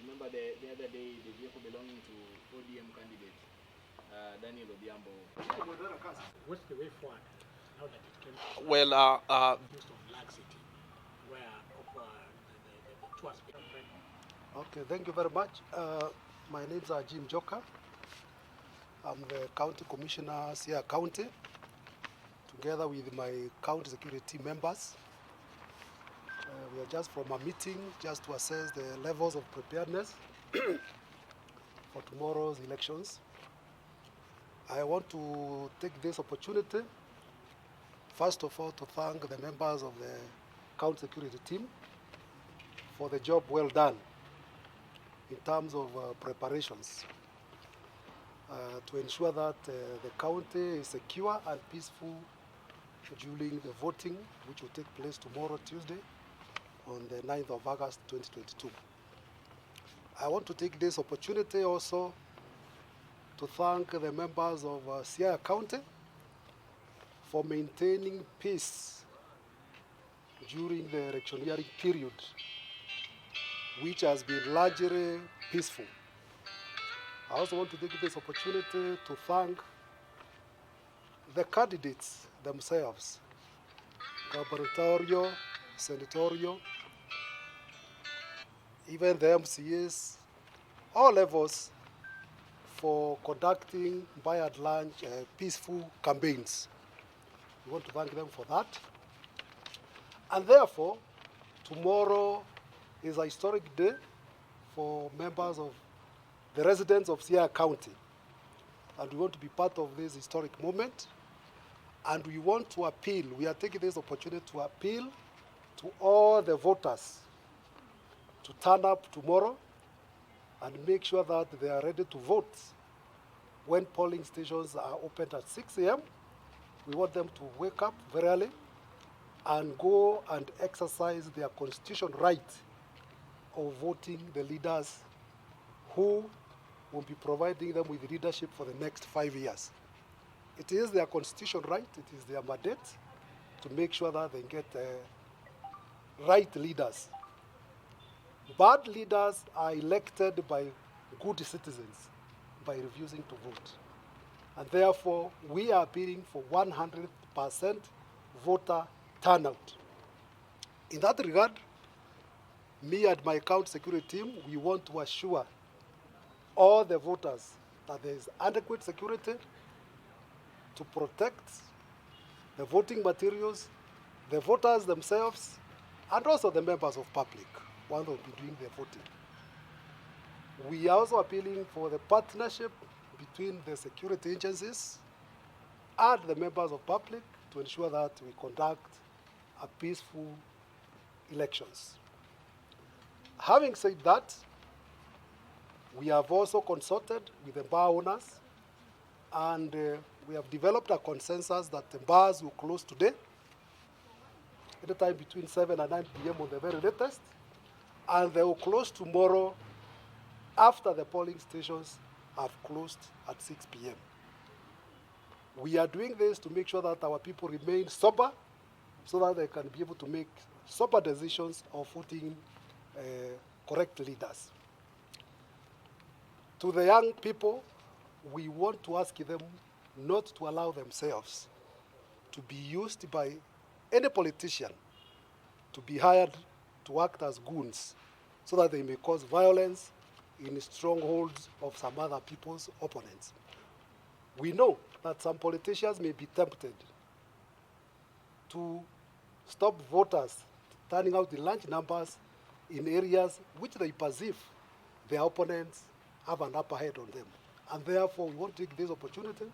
Remember the other day, the vehicle belonging to ODM candidate, Daniel Odhiambo. What's the way forward now that it came to Well, east of Black City, where the two aspects of pregnant? Okay, thank you very much. My name is Jim Joka. I'm the County Commissioner, Siaya County, together with my county security members. We are just from a meeting just to assess the levels of preparedness for tomorrow's elections. I want to take this opportunity, first of all, to thank the members of the county security team for the job well done in terms of preparations to ensure that the county is secure and peaceful during the voting, which will take place tomorrow, Tuesday, on the 9th of August 2022. I want to take this opportunity also to thank the members of Siaya County for maintaining peace during the electioneering period, which has been largely peaceful. I also want to take this opportunity to thank the candidates themselves, gubernatorial, senatorial, even the MCAs, all levels, for conducting by and large peaceful campaigns. We want to thank them for that. And therefore, tomorrow is a historic day for members of the residents of Siaya County. And we want to be part of this historic moment. And we want to appeal, we are taking this opportunity to appeal to all the voters to turn up tomorrow and make sure that they are ready to vote. When polling stations are opened at 6 a.m., we want them to wake up very early and go and exercise their constitutional right of voting the leaders who will be providing them with leadership for the next 5 years. It is their constitutional right, it is their mandate to make sure that they get right leaders. Bad leaders are elected by good citizens by refusing to vote. And therefore, we are appealing for 100% voter turnout. In that regard, me and my county security team, we want to assure all the voters that there is adequate security to protect the voting materials, the voters themselves, and also the members of public, one will be doing the voting. We are also appealing for the partnership between the security agencies and the members of public to ensure that we conduct a peaceful elections. Having said that, we have also consulted with the bar owners, and we have developed a consensus that the bars will close today, at the time between 7 and 9 p.m. on the very latest, and they will close tomorrow after the polling stations have closed at 6 p.m. We are doing this to make sure that our people remain sober so that they can be able to make sober decisions of voting correct leaders. To the young people, we want to ask them not to allow themselves to be used by any politician to be hired to act as goons so that they may cause violence in strongholds of some other people's opponents. We know that some politicians may be tempted to stop voters turning out in large numbers in areas which they perceive their opponents have an upper hand on them. And therefore, we want to take this opportunity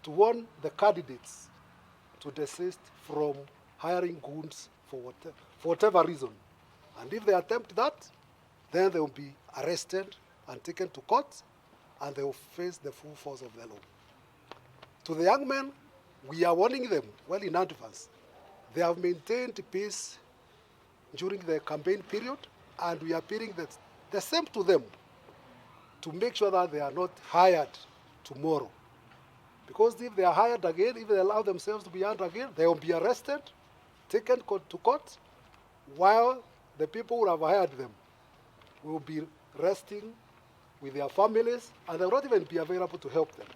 to warn the candidates to desist from hiring goons for whatever reason. And if they attempt that, then they will be arrested and taken to court, and they will face the full force of the law. To the young men, we are warning them well in advance. They have maintained peace during the campaign period, and we are appealing the same to them to make sure that they are not hired tomorrow. Because if they are hired again, if they allow themselves to be hired again, they will be arrested, taken to court, while the people who have hired them will be resting with their families, and they will not even be available to help them.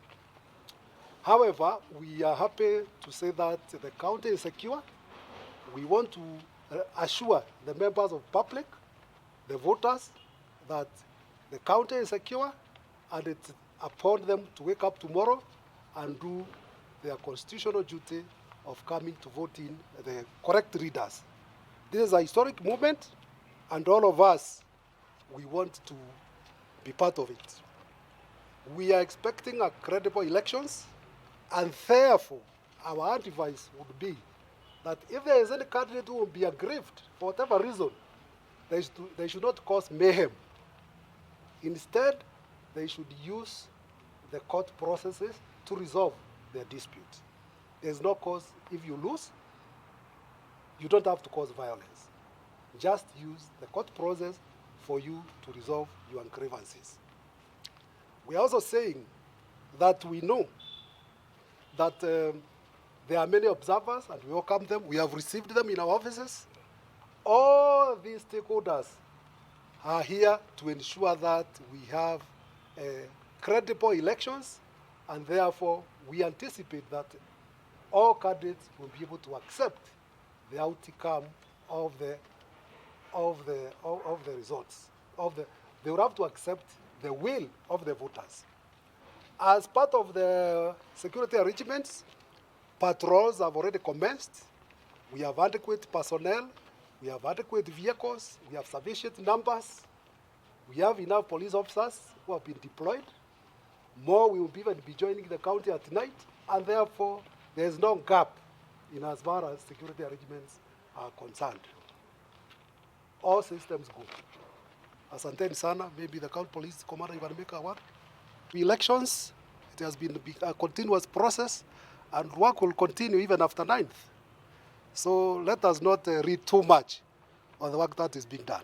However, we are happy to say that the county is secure. We want to assure the members of public, the voters, that the county is secure, and it's upon them to wake up tomorrow and do their constitutional duty of coming to vote in the correct leaders. This is a historic moment, and all of us, we want to be part of it. We are expecting a credible elections, and therefore our advice would be that if there is any candidate who will be aggrieved for whatever reason, they should not cause mayhem. Instead, they should use the court processes to resolve their dispute. There's no cause. If you lose, you don't have to cause violence. Just use the court process for you to resolve your grievances. We are also saying that we know that there are many observers, and we welcome them. We have received them in our offices. All these stakeholders are here to ensure that we have credible elections, and therefore we anticipate that all candidates will be able to accept the outcome of the results. They will have to accept the will of the voters. As part of the security arrangements, patrols have already commenced. We have adequate personnel. We have adequate vehicles. We have sufficient numbers. We have enough police officers who have been deployed. More will even be joining the county at night, and therefore there is no gap in as far as security arrangements are concerned. All systems go. Asanteni sana. Maybe the county police commander will make a word. Elections, it has been a continuous process, and work will continue even after 9th. So let us not read too much on the work that is being done.